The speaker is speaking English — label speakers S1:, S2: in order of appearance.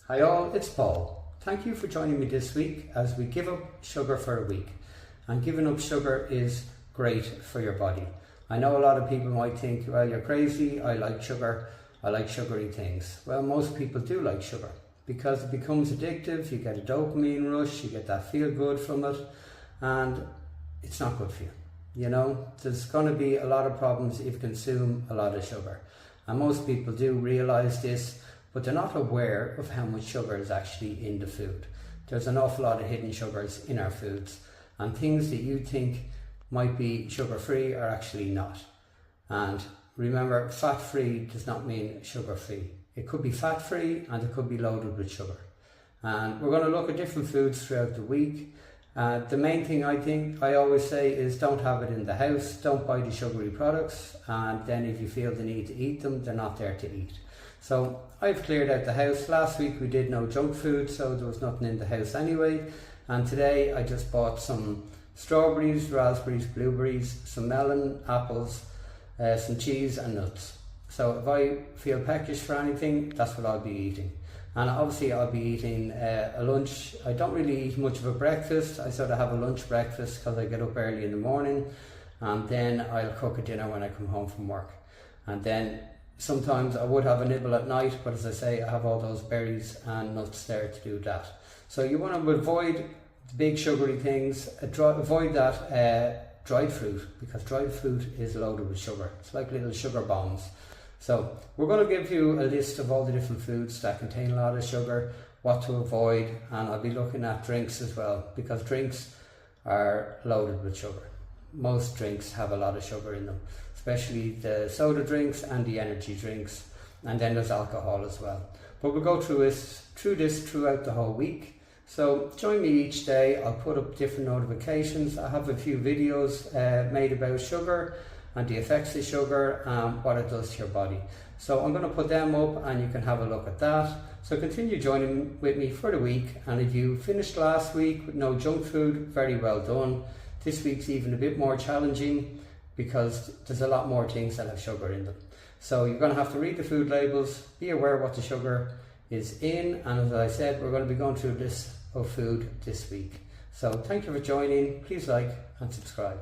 S1: Hi all, it's Paul. Thank you for joining me this week as we give up sugar for a week. And giving up sugar is great for your body. I know a lot of people might think, well, you're crazy, I like sugar, I like sugary things. Well, most people do like sugar because it becomes addictive, you get a dopamine rush, you get that feel good from it, and it's not good for you. You know, there's going to be a lot of problems if you consume a lot of sugar. And most people do realise this, but they're not aware of how much sugar is actually in the food. There's an awful lot of hidden sugars in our foods, and things that you think might be sugar-free are actually not. And remember, fat-free does not mean sugar-free. It could be fat-free and it could be loaded with sugar. And we're going to look at different foods throughout the week. The main thing I always say is don't have it in the house, don't buy the sugary products, and then if you feel the need to eat them, they're not there to eat. So I've cleared out the house. Last week we did no junk food, so there was nothing in the house anyway. And today I just bought some strawberries, raspberries, blueberries, some melon, apples, some cheese and nuts. So if I feel peckish for anything, that's what I'll be eating. And obviously I'll be eating a lunch. I don't really eat much of a breakfast. I sort of have a lunch breakfast because I get up early in the morning, and then I'll cook a dinner when I come home from work. And then sometimes I would have a nibble at night, but as I say, I have all those berries and nuts there to do that. So you want to avoid the big sugary things, avoid that dried fruit, because dried fruit is loaded with sugar. It's like little sugar bombs. So we're going to give you a list of all the different foods that contain a lot of sugar, what to avoid, and I'll be looking at drinks as well, because drinks are loaded with sugar. Most drinks have a lot of sugar in them, especially the soda drinks and the energy drinks, and then there's alcohol as well. But we'll go through this throughout the whole week. So join me each day. I'll put up different notifications. I have a few videos made about sugar and the effects of sugar and what it does to your body. So I'm going to put them up and you can have a look at that. So continue joining with me for the week, and if you finished last week with no junk food, very well done. This week's even a bit more challenging because there's a lot more things that have sugar in them. So you're going to have to read the food labels, be aware what the sugar is in, and as I said, we're going to be going through a list of food this week. So thank you for joining. Please like and subscribe.